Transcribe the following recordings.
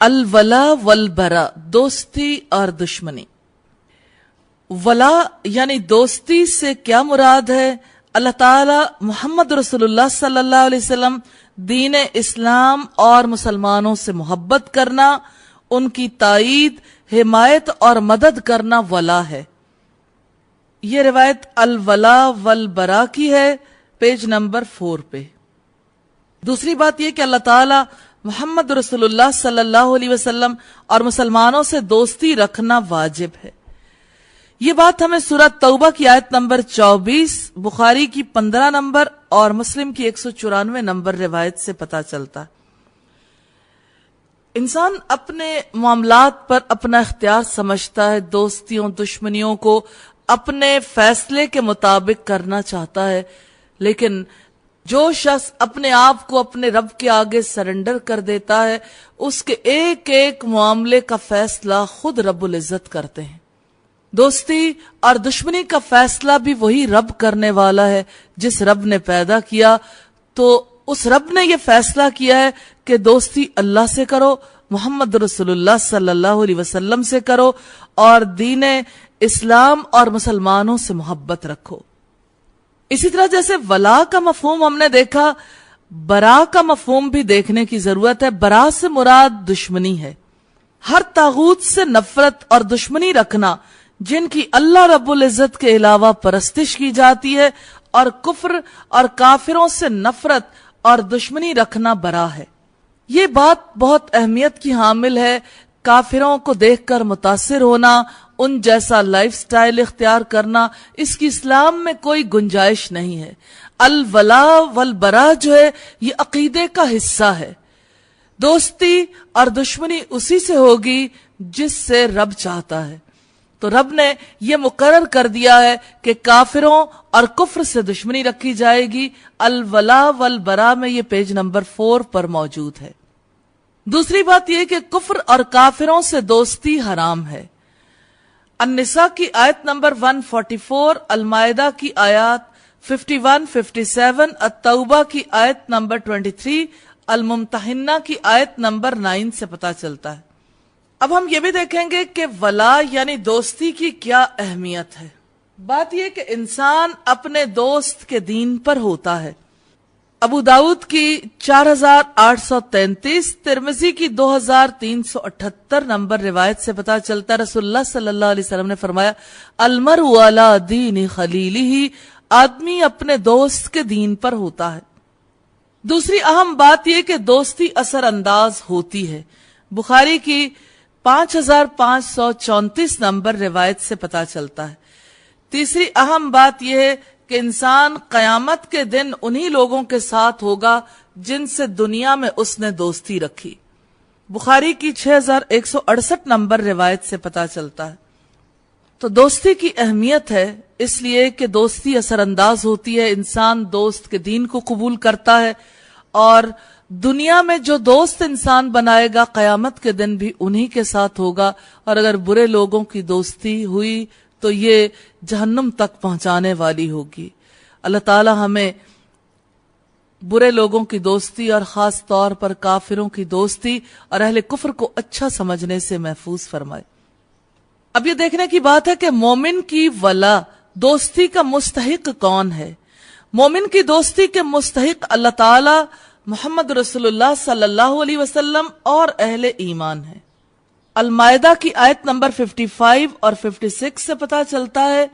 الولا والبرا، دوستی اور دشمنی۔ ولا یعنی دوستی سے کیا مراد ہے؟ اللہ تعالی محمد رسول اللہ صلی اللہ علیہ وسلم، دین اسلام اور مسلمانوں سے محبت کرنا، ان کی تائید، حمایت اور مدد کرنا ولا ہے۔ یہ روایت الولا والبرا کی ہے، پیج نمبر 4 پہ۔ دوسری بات یہ کہ اللہ تعالی محمد رسول اللہ صلی اللہ علیہ وسلم اور مسلمانوں سے دوستی رکھنا واجب ہے۔ یہ بات ہمیں سورہ توبہ کی آیت نمبر 24، بخاری کی 15 نمبر اور مسلم کی 194 نمبر روایت سے پتہ چلتا ہے۔ انسان اپنے معاملات پر اپنا اختیار سمجھتا ہے، دوستیوں دشمنیوں کو اپنے فیصلے کے مطابق کرنا چاہتا ہے، لیکن جو شخص اپنے آپ کو اپنے رب کے آگے سرنڈر کر دیتا ہے، اس کے ایک ایک معاملے کا فیصلہ خود رب العزت کرتے ہیں۔ دوستی اور دشمنی کا فیصلہ بھی وہی رب کرنے والا ہے جس رب نے پیدا کیا۔ تو اس رب نے یہ فیصلہ کیا ہے کہ دوستی اللہ سے کرو، محمد رسول اللہ صلی اللہ علیہ وسلم سے کرو، اور دین اسلام اور مسلمانوں سے محبت رکھو۔ اسی طرح جیسے ولا کا مفہوم ہم نے دیکھا، برا کا مفہوم بھی دیکھنے کی ضرورت ہے۔ برا سے مراد دشمنی ہے۔ ہر طاغوت سے نفرت اور دشمنی رکھنا جن کی اللہ رب العزت کے علاوہ پرستش کی جاتی ہے، اور کفر اور کافروں سے نفرت اور دشمنی رکھنا برا ہے۔ یہ بات بہت اہمیت کی حامل ہے۔ کافروں کو دیکھ کر متاثر ہونا، ان جیسا لائف سٹائل اختیار کرنا، اس کی اسلام میں کوئی گنجائش نہیں ہے۔ الولا والبرا جو ہے یہ عقیدے کا حصہ ہے۔ دوستی اور دشمنی اسی سے ہوگی جس سے رب چاہتا ہے۔ تو رب نے یہ مقرر کر دیا ہے کہ کافروں اور کفر سے دشمنی رکھی جائے گی۔ الولا والبرا میں یہ پیج نمبر 4 پر موجود ہے۔ دوسری بات یہ کہ کفر اور کافروں سے دوستی حرام ہے۔ النساء کی آیت نمبر 144، المائدہ کی آیات 51، 57، التوبہ کی آیت نمبر 23، الممتحنہ کی آیت نمبر 9 سے پتہ چلتا ہے۔ اب ہم یہ بھی دیکھیں گے کہ ولا یعنی دوستی کی کیا اہمیت ہے۔ بات یہ کہ انسان اپنے دوست کے دین پر ہوتا ہے۔ ابو داؤد کی 4833، ترمذی کی 2378 نمبر روایت سے پتہ چلتا ہے، رسول اللہ صلی اللہ علیہ وسلم نے فرمایا، المرء علی دین خلیلہ، آدمی اپنے دوست کے دین پر ہوتا ہے۔ دوسری اہم بات یہ کہ دوستی اثر انداز ہوتی ہے۔ بخاری کی 5534 نمبر روایت سے پتہ چلتا ہے۔ تیسری اہم بات یہ ہے کہ انسان قیامت کے دن انہی لوگوں کے ساتھ ہوگا جن سے دنیا میں اس نے دوستی رکھی۔ بخاری کی 6168 نمبر روایت سے پتہ چلتا ہے۔ تو دوستی کی اہمیت ہے، اس لیے کہ دوستی اثر انداز ہوتی ہے، انسان دوست کے دین کو قبول کرتا ہے، اور دنیا میں جو دوست انسان بنائے گا قیامت کے دن بھی انہی کے ساتھ ہوگا، اور اگر برے لوگوں کی دوستی ہوئی تو یہ جہنم تک پہنچانے والی ہوگی۔ اللہ تعالی ہمیں برے لوگوں کی دوستی اور خاص طور پر کافروں کی دوستی اور اہل کفر کو اچھا سمجھنے سے محفوظ فرمائے۔ اب یہ دیکھنے کی بات ہے کہ مومن کی ولا، دوستی کا مستحق کون ہے؟ مومن کی دوستی کے مستحق اللہ تعالی، محمد رسول اللہ صلی اللہ علیہ وسلم اور اہل ایمان ہے۔ المائدہ کی آیت نمبر 55 اور 56 سے پتہ چلتا ہے۔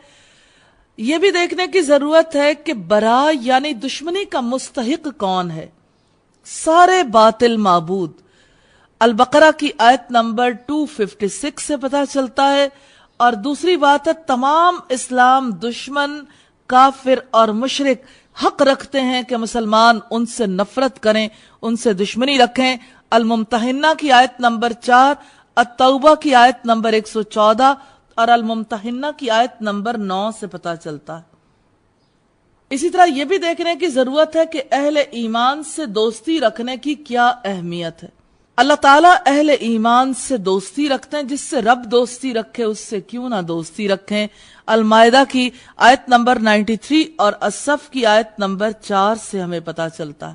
یہ بھی دیکھنے کی ضرورت ہے کہ برا یعنی دشمنی کا مستحق کون ہے؟ سارے باطل معبود۔ البقرہ کی آیت نمبر 256 سے پتہ چلتا ہے۔ اور دوسری بات ہے تمام اسلام دشمن، کافر اور مشرک حق رکھتے ہیں کہ مسلمان ان سے نفرت کریں، ان سے دشمنی رکھیں۔ الممتحنہ کی آیت نمبر 4، التوبہ کی آیت نمبر 114 اور الممتحنہ کی آیت نمبر 9 سے پتہ چلتا ہے۔ اسی طرح یہ بھی دیکھنے کی ضرورت ہے کہ اہل ایمان سے دوستی رکھنے کی کیا اہمیت ہے۔ اللہ تعالیٰ اہل ایمان سے دوستی رکھتے ہیں، جس سے رب دوستی رکھے اس سے کیوں نہ دوستی رکھیں۔ المائدہ کی آیت نمبر 93 اور الصف کی آیت نمبر 4 سے ہمیں پتہ چلتا ہے۔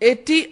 80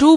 2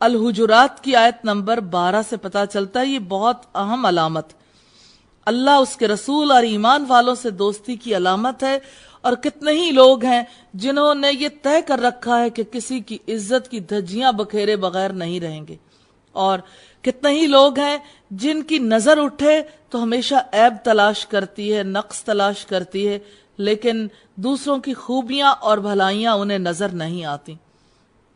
الحجرات کی آیت نمبر 12 سے پتا چلتا ہے یہ بہت اہم علامت اللہ اس کے رسول اور ایمان والوں سے دوستی کی علامت ہے. اور کتنے ہی لوگ ہیں جنہوں نے یہ طے کر رکھا ہے کہ کسی کی عزت کی دھجیاں بکھیرے بغیر نہیں رہیں گے، اور کتنے ہی لوگ ہیں جن کی نظر اٹھے تو ہمیشہ عیب تلاش کرتی ہے، نقص تلاش کرتی ہے، لیکن دوسروں کی خوبیاں اور بھلائیاں انہیں نظر نہیں آتی.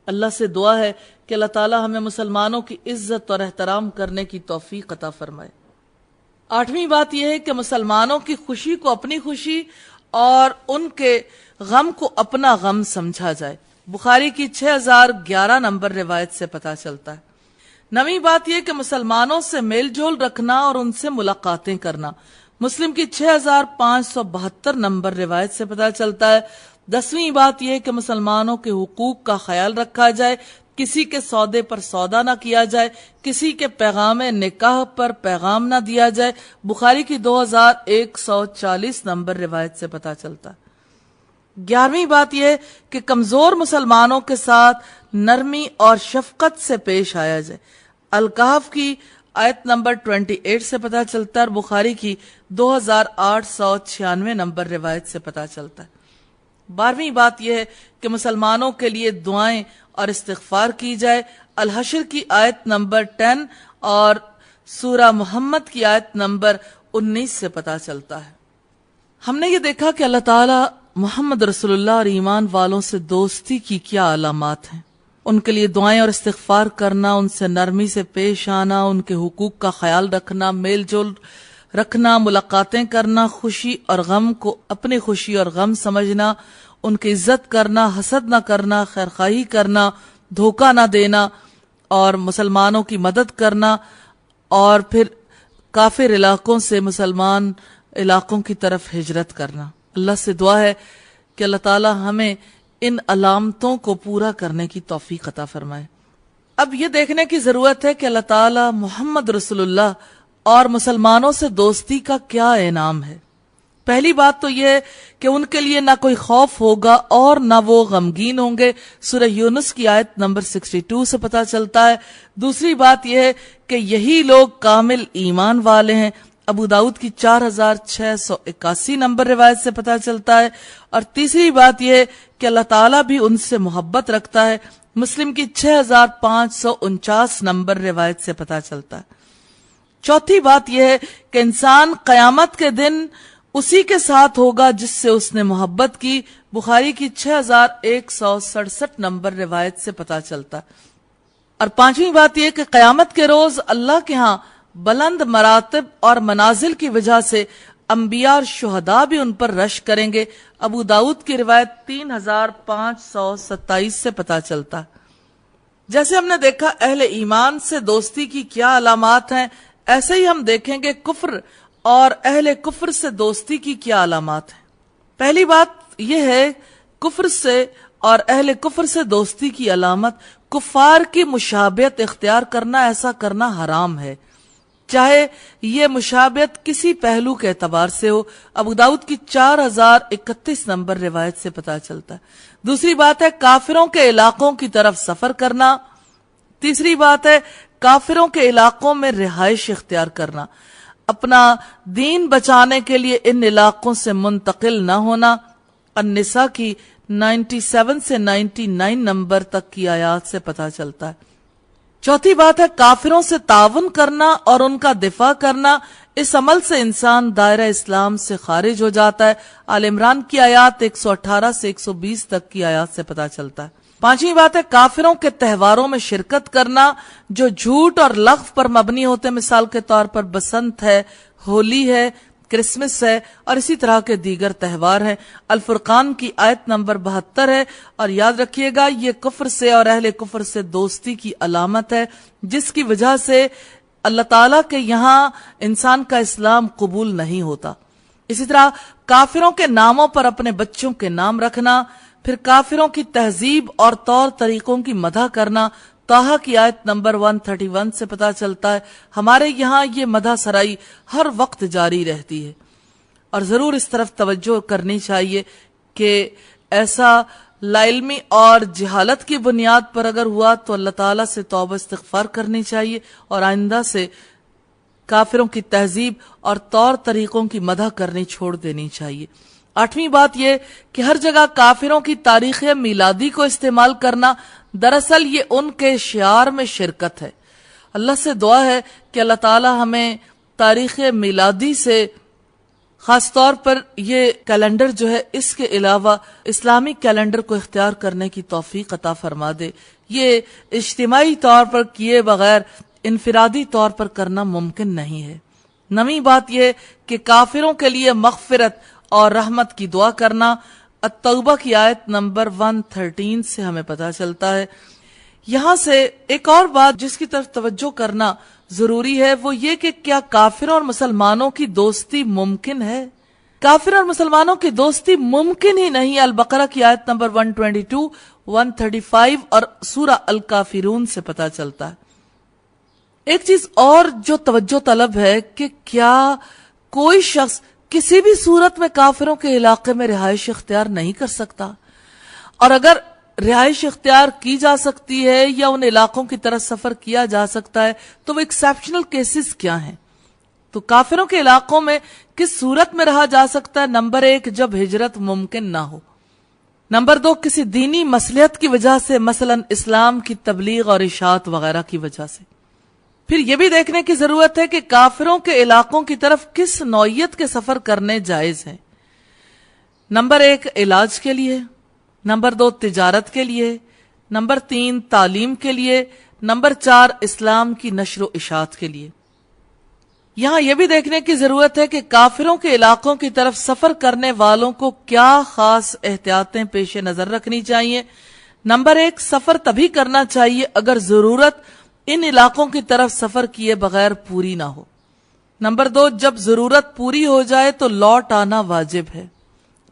اللہ سے دعا ہے کہ اللہ تعالی ہمیں مسلمانوں کی عزت اور احترام کرنے کی توفیق عطا فرمائے. 8ویں بات یہ ہے کہ مسلمانوں کی خوشی کو اپنی خوشی اور ان کے غم کو اپنا غم سمجھا جائے. بخاری کی 6011 نمبر روایت سے پتا چلتا ہے. 9ویں بات یہ کہ مسلمانوں سے میل جول رکھنا اور ان سے ملاقاتیں کرنا. مسلم کی 6572 نمبر روایت سے پتا چلتا ہے. 10ویں بات یہ کہ مسلمانوں کے حقوق کا خیال رکھا جائے، کسی کے سودے پر سودا نہ کیا جائے، کسی کے پیغام نکاح پر پیغام نہ دیا جائے. بخاری کی 2140 نمبر روایت سے پتا چلتا ہے. 11ویں بات یہ کہ کمزور مسلمانوں کے ساتھ نرمی اور شفقت سے پیش آیا جائے. الکہف کی آیت نمبر 28 سے پتا چلتا ہے اور بخاری کی 2896 نمبر روایت سے پتا چلتا ہے. 12ویں بات یہ ہے کہ مسلمانوں کے لیے دعائیں اور استغفار کی جائے. الحشر کی آیت نمبر 10 اور سورہ محمد کی آیت نمبر 19 سے پتا چلتا ہے. ہم نے یہ دیکھا کہ اللہ تعالی محمد رسول اللہ اور ایمان والوں سے دوستی کی کیا علامات ہیں. ان کے لیے دعائیں اور استغفار کرنا، ان سے نرمی سے پیش آنا، ان کے حقوق کا خیال رکھنا، میل جول رکھنا، ملاقاتیں کرنا، خوشی اور غم کو اپنی خوشی اور غم سمجھنا، ان کی عزت کرنا، حسد نہ کرنا، خیرخواہی کرنا، دھوکہ نہ دینا، اور مسلمانوں کی مدد کرنا، اور پھر کافر علاقوں سے مسلمان علاقوں کی طرف ہجرت کرنا. اللہ سے دعا ہے کہ اللہ تعالی ہمیں ان علامتوں کو پورا کرنے کی توفیق عطا فرمائے. اب یہ دیکھنے کی ضرورت ہے کہ اللہ تعالی محمد رسول اللہ اور مسلمانوں سے دوستی کا کیا انعام ہے. پہلی بات تو یہ ہے کہ ان کے لیے نہ کوئی خوف ہوگا اور نہ وہ غمگین ہوں گے. سورہ یونس کی آیت نمبر 62 سے پتا چلتا ہے. دوسری بات یہ ہے کہ یہی لوگ کامل ایمان والے ہیں. ابو داؤد کی 4681 نمبر روایت سے پتا چلتا ہے. اور تیسری بات یہ ہے کہ اللہ تعالیٰ بھی ان سے محبت رکھتا ہے. مسلم کی 6549 نمبر روایت سے پتا چلتا ہے. چوتھی بات یہ ہے کہ انسان قیامت کے دن اسی کے ساتھ ہوگا جس سے اس نے محبت کی. بخاری کی 6167 نمبر روایت سے پتا چلتا ہے. اور پانچویں بات یہ کہ قیامت کے روز اللہ کے ہاں بلند مراتب اور منازل کی وجہ سے انبیاء اور شہداء بھی ان پر رش کریں گے. ابو داؤد کی روایت 3527 سے پتا چلتا ہے. جیسے ہم نے دیکھا اہل ایمان سے دوستی کی کیا علامات ہیں، ایسے ہی ہم دیکھیں گے کفر اور اہل کفر سے دوستی کی کیا علامات ہیں. پہلی بات یہ ہے کفر سے اور اہل کفر سے دوستی کی علامت کفار کی مشابہت اختیار کرنا. ایسا کرنا حرام ہے، چاہے یہ مشابہت کسی پہلو کے اعتبار سے ہو. ابو داؤد کی 4031 نمبر روایت سے پتا چلتا ہے. دوسری بات ہے کافروں کے علاقوں کی طرف سفر کرنا. تیسری بات ہے کافروں کے علاقوں میں رہائش اختیار کرنا. اپنا دین بچانے کے لیے ان علاقوں سے منتقل نہ ہونا. النساء کی 97 سے 99 نمبر تک کی آیات سے پتا چلتا ہے. چوتھی بات ہے کافروں سے تعاون کرنا اور ان کا دفاع کرنا. اس عمل سے انسان دائرہ اسلام سے خارج ہو جاتا ہے. آل عمران کی آیات 118 سے 120 تک کی آیات سے پتا چلتا ہے. پانچویں بات ہے کافروں کے تہواروں میں شرکت کرنا جو جھوٹ اور لغو پر مبنی ہوتے. مثال کے طور پر بسنت ہے، ہولی ہے، کرسمس ہے اور اسی طرح کے دیگر تہوار ہیں. الفرقان کی آیت نمبر 72 ہے. اور یاد رکھیے گا یہ کفر سے اور اہل کفر سے دوستی کی علامت ہے جس کی وجہ سے اللہ تعالیٰ کے یہاں انسان کا اسلام قبول نہیں ہوتا. اسی طرح کافروں کے ناموں پر اپنے بچوں کے نام رکھنا، پھر کافروں کی تہذیب اور طور طریقوں کی مدح کرنا. طٰہٰ کی آیت نمبر 131 سے پتا چلتا ہے. ہمارے یہاں یہ مدح سرائی ہر وقت جاری رہتی ہے اور ضرور اس طرف توجہ کرنی چاہیے کہ ایسا لا علمی اور جہالت کی بنیاد پر اگر ہوا تو اللہ تعالیٰ سے توبہ استغفار کرنی چاہیے اور آئندہ سے کافروں کی تہذیب اور طور طریقوں کی مدح کرنی چھوڑ دینی چاہیے۔ 8ویں بات یہ کہ ہر جگہ کافروں کی تاریخ میلادی کو استعمال کرنا، دراصل یہ ان کے شعار میں شرکت ہے۔ اللہ سے دعا ہے کہ اللہ تعالی ہمیں تاریخ میلادی سے، خاص طور پر یہ کیلنڈر جو ہے، اس کے علاوہ اسلامی کیلنڈر کو اختیار کرنے کی توفیق عطا فرما دے۔ یہ اجتماعی طور پر کیے بغیر انفرادی طور پر کرنا ممکن نہیں ہے۔ 9ویں بات یہ کہ کافروں کے لیے مغفرت اور رحمت کی دعا کرنا، التوبہ کی آیت نمبر 113 سے ہمیں پتہ چلتا ہے۔ یہاں سے ایک اور بات جس کی طرف توجہ کرنا ضروری ہے وہ یہ کہ کیا کافروں اور مسلمانوں کی دوستی ممکن ہے؟ کافروں اور مسلمانوں کی دوستی ممکن ہی نہیں۔ البقرہ کی آیت نمبر 122، 135 اور سورہ الکافرون سے پتہ چلتا ہے۔ ایک چیز اور جو توجہ طلب ہے کہ کیا کوئی شخص کسی بھی صورت میں کافروں کے علاقے میں رہائش اختیار نہیں کر سکتا، اور اگر رہائش اختیار کی جا سکتی ہے یا ان علاقوں کی طرف سفر کیا جا سکتا ہے تو وہ ایکسیپشنل کیسز کیا ہیں؟ تو کافروں کے علاقوں میں کس صورت میں رہا جا سکتا ہے؟ نمبر 1، جب ہجرت ممکن نہ ہو۔ نمبر 2، کسی دینی مصلحت کی وجہ سے، مثلا اسلام کی تبلیغ اور اشاعت وغیرہ کی وجہ سے۔ پھر یہ بھی دیکھنے کی ضرورت ہے کہ کافروں کے علاقوں کی طرف کس نوعیت کے سفر کرنے جائز ہیں۔ نمبر 1، علاج کے لیے۔ نمبر 2، تجارت کے لیے۔ نمبر 3، تعلیم کے لیے۔ نمبر 4، اسلام کی نشر و اشاعت کے لیے۔ یہاں یہ بھی دیکھنے کی ضرورت ہے کہ کافروں کے علاقوں کی طرف سفر کرنے والوں کو کیا خاص احتیاطیں پیش نظر رکھنی چاہیے۔ نمبر 1، سفر تبھی کرنا چاہیے اگر ضرورت ان علاقوں کی طرف سفر کیے بغیر پوری نہ ہو۔ نمبر 2، جب ضرورت پوری ہو جائے تو لوٹ آنا واجب ہے۔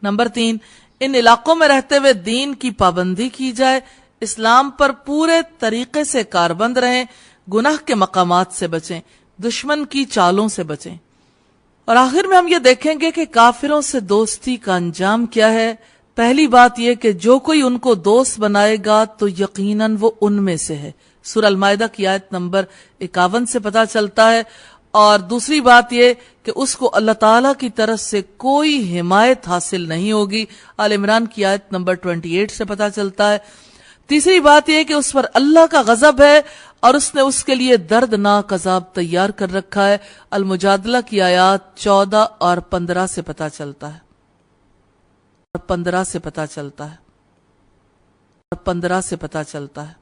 نمبر 3، ان علاقوں میں رہتے ہوئے دین کی پابندی کی جائے، اسلام پر پورے طریقے سے کاربند رہیں، گناہ کے مقامات سے بچیں، دشمن کی چالوں سے بچیں۔ اور آخر میں ہم یہ دیکھیں گے کہ کافروں سے دوستی کا انجام کیا ہے۔ پہلی بات یہ کہ جو کوئی ان کو دوست بنائے گا تو یقیناً وہ ان میں سے ہے، سورہ المائدہ کی آیت نمبر 51 سے پتہ چلتا ہے۔ اور دوسری بات یہ کہ اس کو اللہ تعالیٰ کی طرف سے کوئی حمایت حاصل نہیں ہوگی، آل عمران کی آیت نمبر 28 سے پتہ چلتا ہے۔ تیسری بات یہ کہ اس پر اللہ کا غضب ہے اور اس نے اس کے لیے دردناک عذاب تیار کر رکھا ہے، المجادلہ کی آیات 14 اور 15 سے پتہ چلتا ہے، 15 سے پتہ چلتا ہے، 15 سے پتہ چلتا ہے۔